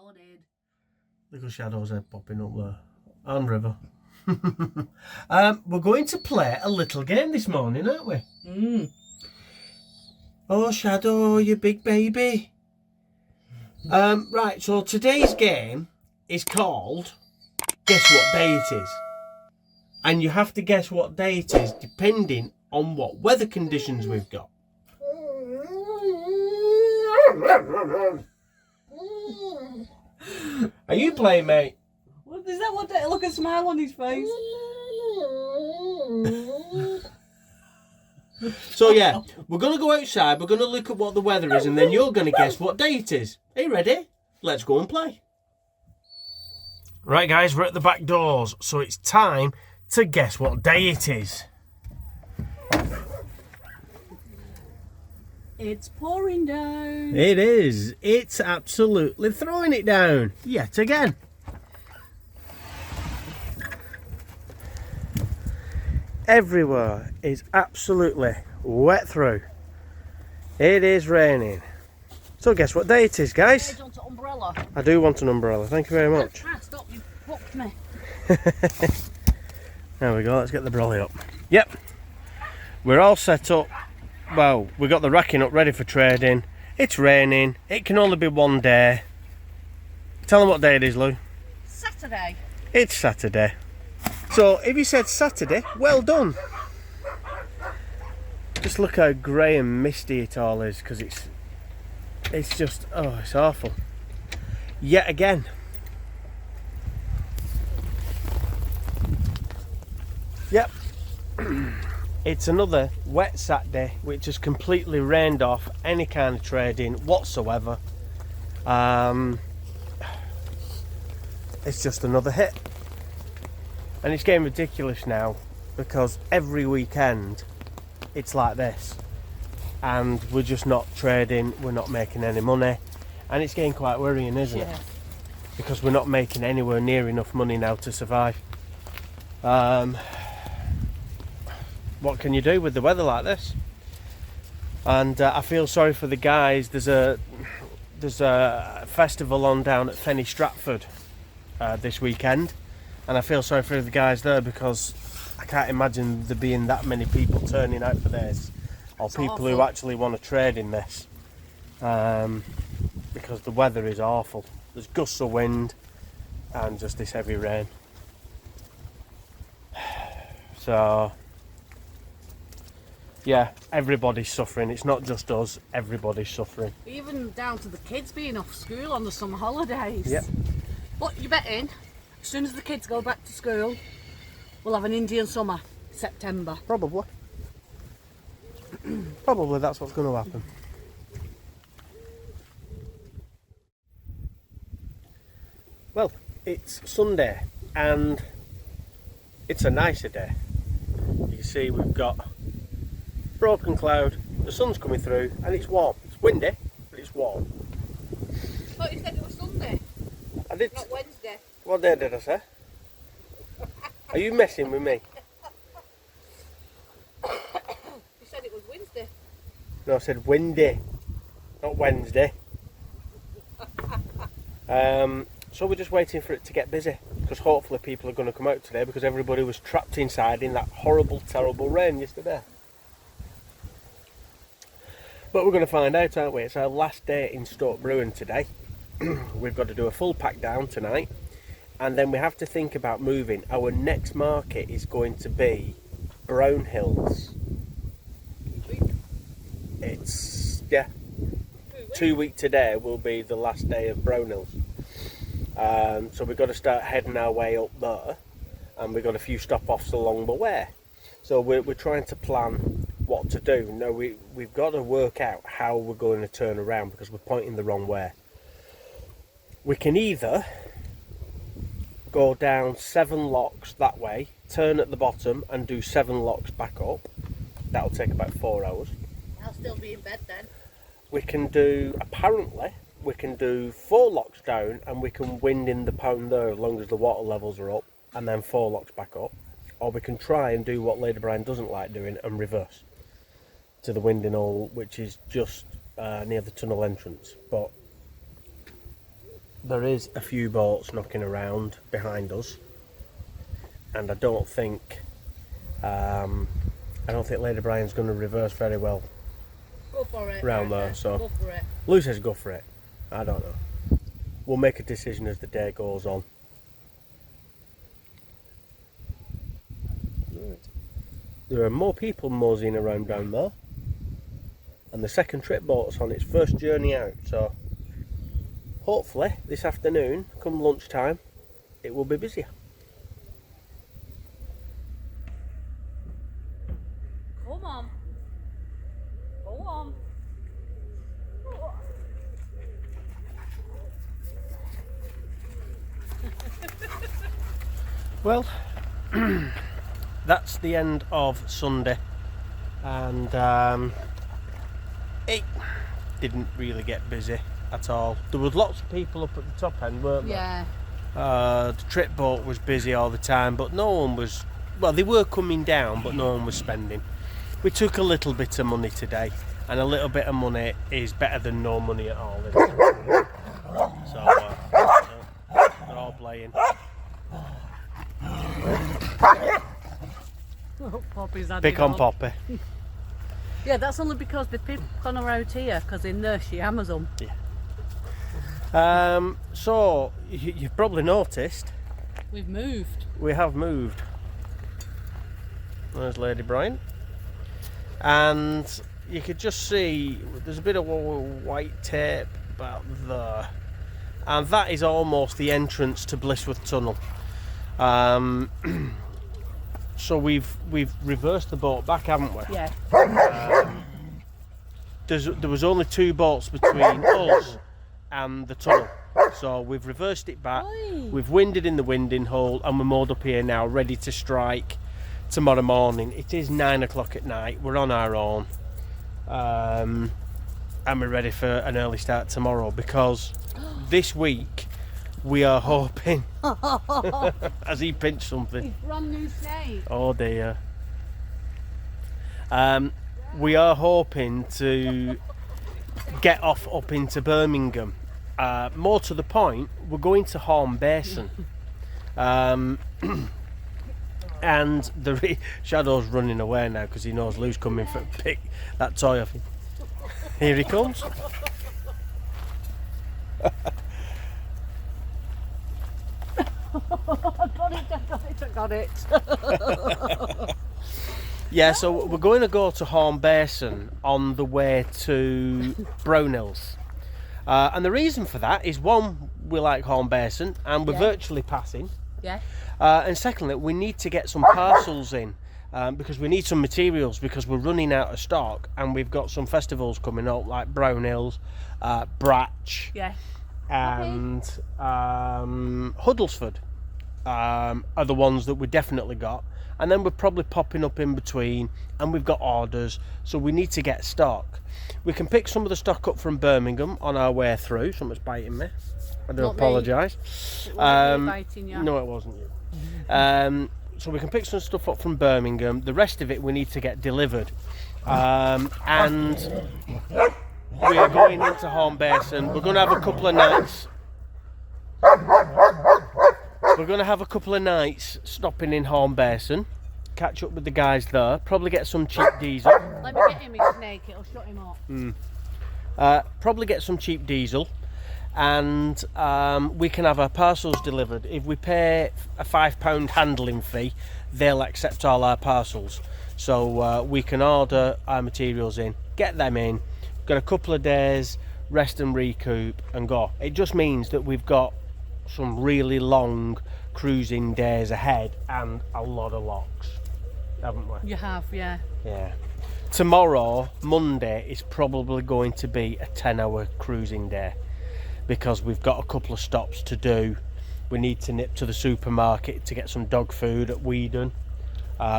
Loaded. Little shadows are popping up there. And river. We're going to play a little game this morning, aren't we? Oh, Shadow, you big baby. Right, so today's game is called Guess What Day It Is. And you have to guess what day it is depending on what weather conditions we've got. Are you playing, mate? What is that? What day? Look at smile on his face. So yeah, we're going to go outside, we're going to look at what the weather is, and then you're going to guess what day it is. Are you ready? Let's go and play. Right guys, we're at the back doors, so it's time to guess what day it is. It's pouring down. It is. It's absolutely throwing it down yet again. Everywhere is absolutely wet through. It is raining. So guess what day it is, guys? Do you want an umbrella? I do want an umbrella, thank you very much. Ah, stop, you fucked me. There we go, let's get the brolly up. Yep, we're all set up. Well, we got the racking up ready for trading. It's raining, it can only be one day. Tell them what day it is, Lou. Saturday. It's Saturday. So if you said Saturday, well done. Just look how grey and misty it all is, because it's just, oh, it's awful. Yet again. Yep. It's another wet Saturday which has completely rained off any kind of trading whatsoever. It's just another hit. And it's getting ridiculous now because every weekend it's like this. And we're just not trading, we're not making any money. And it's getting quite worrying, isn't it? Because we're not making anywhere near enough money now to survive. What can you do with the weather like this? And I feel sorry for the guys. There's a festival on down at Fenny Stratford this weekend, and I feel sorry for the guys there because I can't imagine there being that many people turning out for this, or it's people awful. Who actually want to trade in this, because the weather is awful. There's gusts of wind and just this heavy rain. So yeah, everybody's suffering. It's not just us, everybody's suffering. Even down to the kids being off school on the summer holidays. Yep. But you bet in, as soon as the kids go back to school, we'll have an Indian summer, September. Probably. Probably that's what's going to happen. Well, it's Sunday and it's a nicer day. You can see we've got broken cloud, the sun's coming through and it's warm. It's windy, but it's warm. I thought you said it was Sunday. I did. Not Wednesday. What day did I say? Are you messing with me? You said it was Wednesday. No, I said windy, not Wednesday. So we're just waiting for it to get busy, because hopefully people are going to come out today, because everybody was trapped inside in that horrible, terrible rain yesterday. But we're going to find out, aren't we? It's our last day in Stoke Brewing today. We've got to do a full pack down tonight, and then we have to think about moving. Our next market is going to be Brownhills. It's, yeah, 2 weeks today will be the last day of Brownhills. So we've got to start heading our way up there, and we've got a few stop-offs along the way. So we're trying to plan what to do. Now we've got to work out how we're going to turn around, because we're pointing the wrong way. We can either go down 7 locks that way, turn at the bottom and do 7 locks back up. That'll take about 4 hours. I'll still be in bed then. We can do, apparently, we can do 4 locks down and we can wind in the pound there as long as the water levels are up, and then 4 locks back up. Or we can try and do what Lady Brian doesn't like doing and reverse to the winding hole, which is just near the tunnel entrance. But there is a few boats knocking around behind us, and I don't think Lady Brian's going to reverse very well. Go for it. Round there, so go for it. Lou says go for it. I don't know. We'll make a decision as the day goes on. There are more people moseying around down there, and the second trip boat's on its first journey out, so hopefully this afternoon, come lunchtime, it will be busier. Come on. Go on. Well, that's the end of Sunday, and it didn't really get busy at all. There was lots of people up at the top end, weren't there? Yeah. The trip boat was busy all the time, but no one was, well, they were coming down, but no one was spending. We took a little bit of money today, and a little bit of money is better than no money at all, isn't it? So, they're all playing. Oh, Poppy's had Pick it on all. Poppy. Yeah, that's only because they pick on her out here, because in there she hammers them. Yeah. So, you've probably noticed We've moved. we have moved. There's Lady Brian. And you could just see there's a bit of white tape about there. And that is almost the entrance to Blissworth Tunnel. So we've reversed the boat back, haven't we? Yeah. There was only 2 boats between us and the tunnel, so we've reversed it back. Oi. We've winded in the winding hole, and we're moored up here now, ready to strike tomorrow morning. It is 9 o'clock at night. We're on our own, and we're ready for an early start tomorrow, because this week we are hoping. Has he pinched something? It's brand new snake. Oh dear. We are hoping to get off up into Birmingham. More to the point, we're going to Horn Basin. And Shadow's running away now because he knows Lou's coming for a pick that toy off him. Here he comes. I got it. Yeah, so we're going to go to Horn Basin on the way to Brownhills. And the reason for that is, one, we like Horn Basin and we're virtually passing. Yeah. And secondly, we need to get some parcels in because we need some materials, because we're running out of stock, and we've got some festivals coming up like Brownhills, Bratch, Yeah. and Huddlesford are the ones that we definitely got. And then we're probably popping up in between, and we've got orders, so we need to get stock. We can pick some of the stock up from Birmingham on our way through. Someone's biting me. I do apologise. Biting you. No, it wasn't you. So we can pick some stuff up from Birmingham. The rest of it we need to get delivered. And we are going into Horn Basin. We're going to have a couple of nights. We're going to have a couple of nights stopping in Horn Basin, catch up with the guys there, probably get some cheap diesel. Let me get him his snake, it'll shut him up. Probably get some cheap diesel, and we can have our parcels delivered. If we pay a £5 handling fee, they'll accept all our parcels. So we can order our materials in, get them in, got a couple of days, rest and recoup, and go. It just means that we've got some really long cruising days ahead and a lot of locks, haven't we? You have, yeah. Yeah. Tomorrow, Monday, is probably going to be a 10-hour cruising day, because we've got a couple of stops to do. We need to nip to the supermarket to get some dog food at Weedon.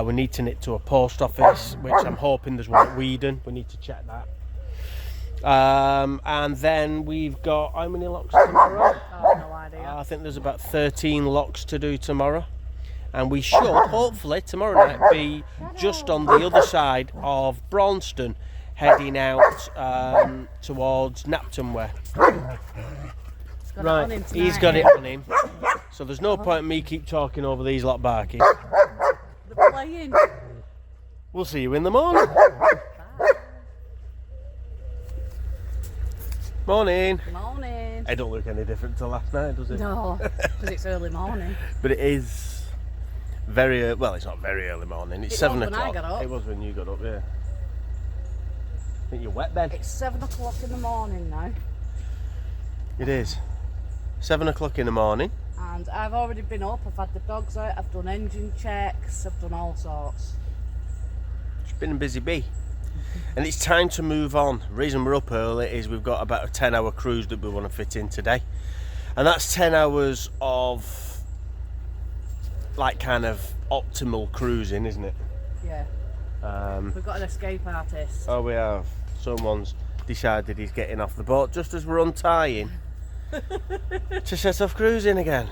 We need to nip to a post office, which I'm hoping there's one at Weedon. We need to check that. And then we've got, how many locks tomorrow? Oh, no idea. I think there's about 13 locks to do tomorrow, and we should hopefully tomorrow night be just on the other side of Braunston, heading out towards Napton way. It's got it on him tonight. He's got it on him. So there's no point in me keep talking over these lot barking. They're playing. We'll see you in the morning. Morning. Morning. It don't look any different to last night, does it? No, because it's early morning. But it is very well. It's not very early morning. It's 7 o'clock. When I got up. It was when you got up. Yeah. I think you're wet then. It's 7 o'clock in the morning now. It is 7 o'clock in the morning. And I've already been up. I've had the dogs out. I've done engine checks. I've done all sorts. It's been a busy bee. And it's time to move on. The reason we're up early is we've got about a 10-hour cruise that we want to fit in today. And that's 10 hours of like kind of optimal cruising, isn't it? Yeah. We've got an escape artist. Oh, we have. Someone's decided he's getting off the boat just as we're untying to set off cruising again.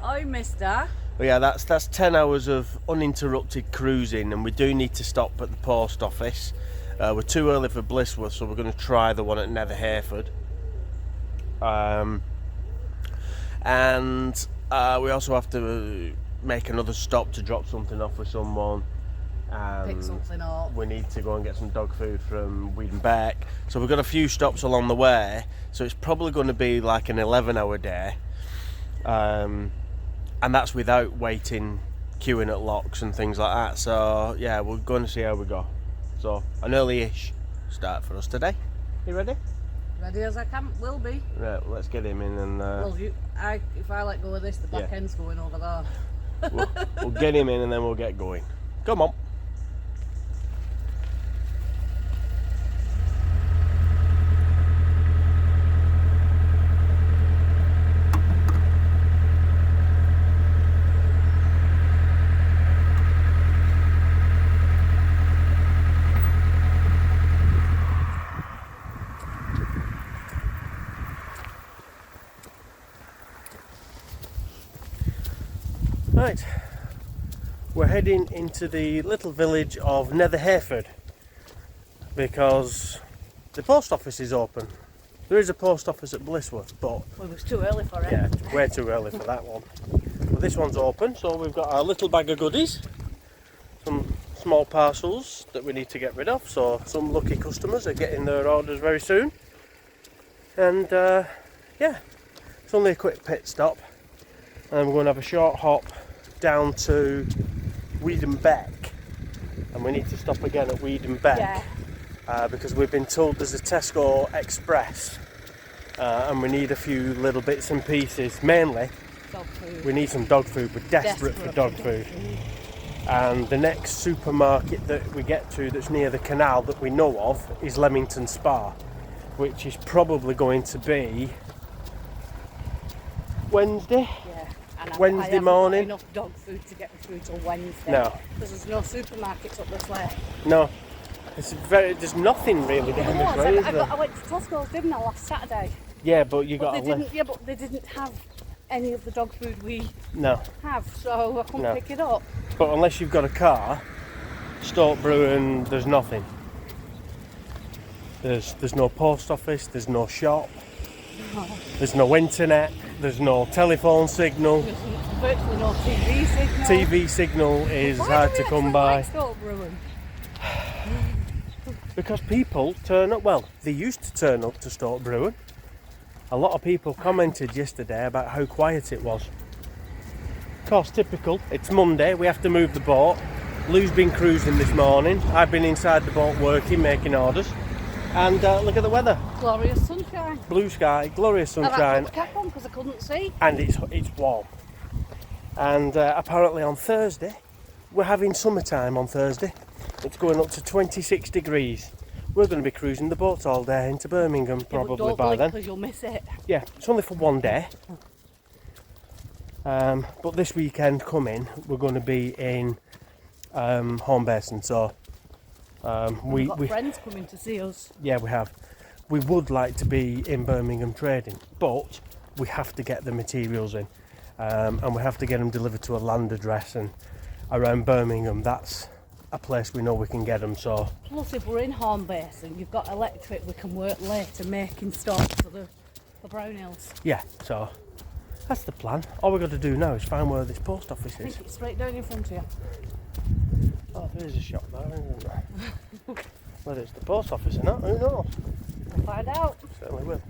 Hi, mister. But yeah, that's 10 hours of uninterrupted cruising, and we do need to stop at the post office. We're too early for Blissworth, so we're going to try the one at Nether Hereford. And we also have to make another stop to drop something off with someone. Pick something up. We need to go and get some dog food from Weed and Beck. So we've got a few stops along the way, so it's probably going to be like an 11-hour day. And that's without waiting, queuing at locks and things like that. So yeah, we're going to see how we go. So an early-ish start for us today. You ready? Ready as I can, will be. Right, let's get him in and Well, if I let go of this, the back end's going over there. we'll get him in and then we'll get going. Come on. Right, we're heading into the little village of Nether Hereford because the post office is open. There is a post office at Blissworth, but well, it was too early for it. Yeah, it's way too early for that one. But this one's open, so we've got our little bag of goodies, some small parcels that we need to get rid of. So some lucky customers are getting their orders very soon. And yeah, it's only a quick pit stop, and we're going to have a short hop down to Weed and Beck, and we need to stop again at Weed and Beck because we've been told there's a Tesco Express and we need a few little bits and pieces. Mainly Dog food. we need some dog food. We're desperate for dog food. And the next supermarket that we get to that's near the canal that we know of is Leamington Spa, which is probably going to be Wednesday. Wednesday morning. Enough dog food to get me through till Wednesday. No. Because there's no supermarkets up this way. No. There's nothing really down this way, is there? I went to Tesco's, didn't I, last Saturday? Yeah, but you got a lift. Yeah, but they didn't have any of the dog food we have, so I couldn't pick it up. But unless you've got a car, Stoke Brewing, there's nothing. There's no post office, there's no shop, there's no internet, there's no telephone signal. There's virtually no TV signal. TV signal is hard to come by. Like Stoke Brewing? Because people turn up, well, they used to turn up to Stoke Brewing. A lot of people commented yesterday about how quiet it was. Of course, typical, it's Monday, we have to move the boat. Lou's been cruising this morning, I've been inside the boat working, making orders. And look at the weather. Glorious sunshine. Blue sky, glorious sunshine. I put the cap on because I couldn't see. And it's warm. And apparently on Thursday, we're having summertime on Thursday. It's going up to 26 degrees. We're going to be cruising the boat all day into Birmingham probably by then. Because you'll miss it. Yeah, it's only for one day. But this weekend coming, we're going to be in Home Basin. So we've got friends coming to see us. Yeah, we have. We would like to be in Birmingham trading, but we have to get the materials in, and we have to get them delivered to a land address, and around Birmingham that's a place we know we can get them. So plus if we're in Home Base and you've got electric, we can work later making stock for the for Brownhills. Yeah, so that's the plan. All we've got to do now is find where this post office I is. think it's straight down in front of you. Oh, there is a shop there, isn't there? Whether it's the post office or not, who knows? We'll find out. Certainly will.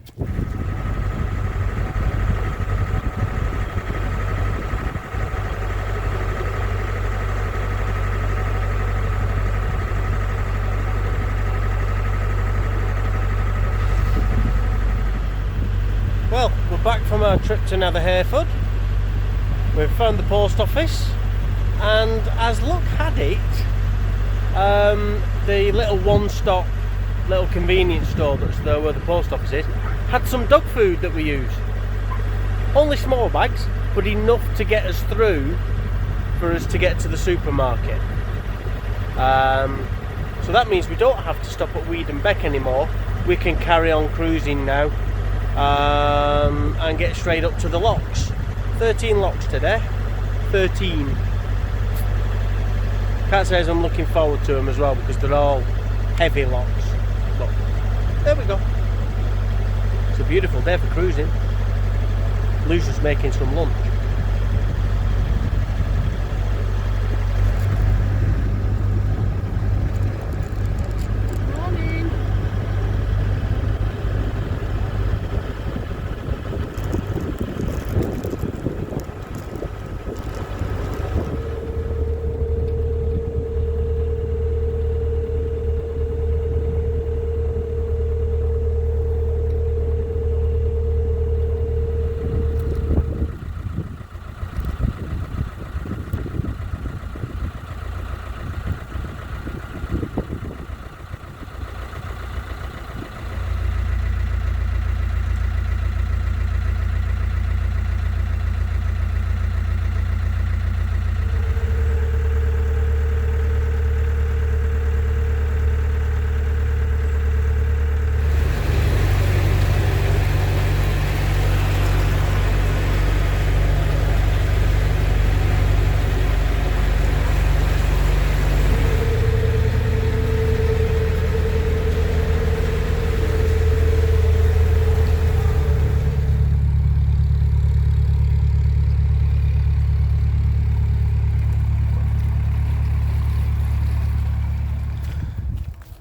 Well, we're back from our trip to Nether Hereford. We've found the post office, and as luck had it, the little one-stop, little convenience store that's there where the post office is, had some dog food that we use. Only small bags, but enough to get us through for us to get to the supermarket. So that means we don't have to stop at Weed and Beck anymore. We can carry on cruising now. And get straight up to the locks. 13 locks today. 13. Can't say as I'm looking forward to them as well because they're all heavy locks. But there we go. It's a beautiful day for cruising. Lucia's making some lunch.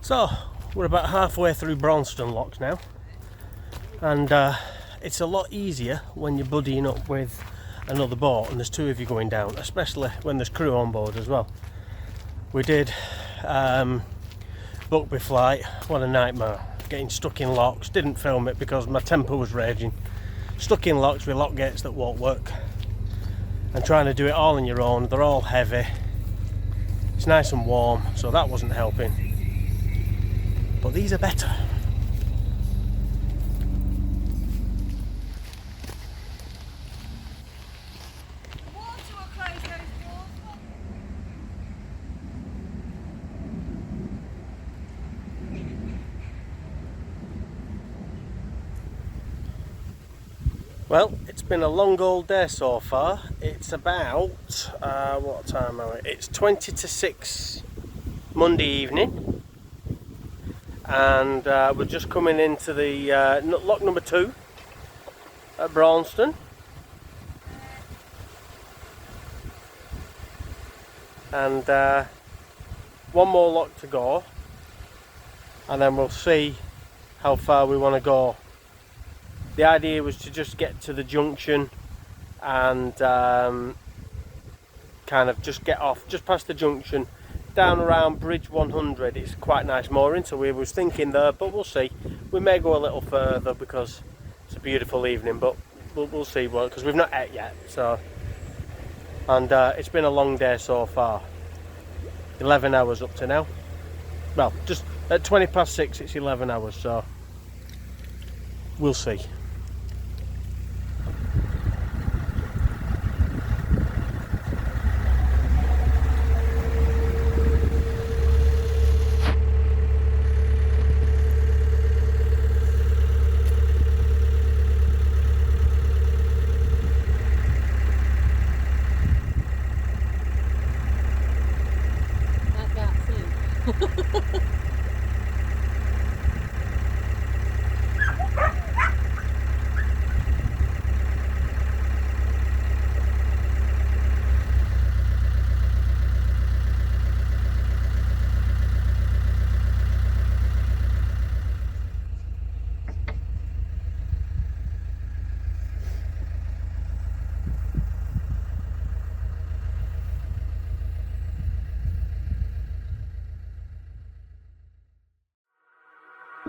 So we're about halfway through Braunston locks now, and it's a lot easier when you're buddying up with another boat and there's two of you going down, especially when there's crew on board as well. We did Buckby flight. What a nightmare, getting stuck in locks. Didn't film it because my temper was raging. Stuck in locks with lock gates that won't work and trying to do it all on your own. They're all heavy, it's nice and warm, so that wasn't helping. But these are better. Well, it's been a long old day so far. It's about, what time are we? It's 20 to 6 Monday evening. And we're just coming into the lock number 2 at Braunston, and one more lock to go, and then we'll see how far we want to go. The idea was to just get to the junction and kind of just get off just past the junction, down around Bridge 100. It's quite nice mooring, so we was thinking there, but we'll see. We may go a little further because it's a beautiful evening, but we'll see, well, because we've not ate yet. So, and it's been a long day so far. 11 hours up to now. Well, just at 20 past 6 it's 11 hours, so we'll see.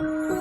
Bye.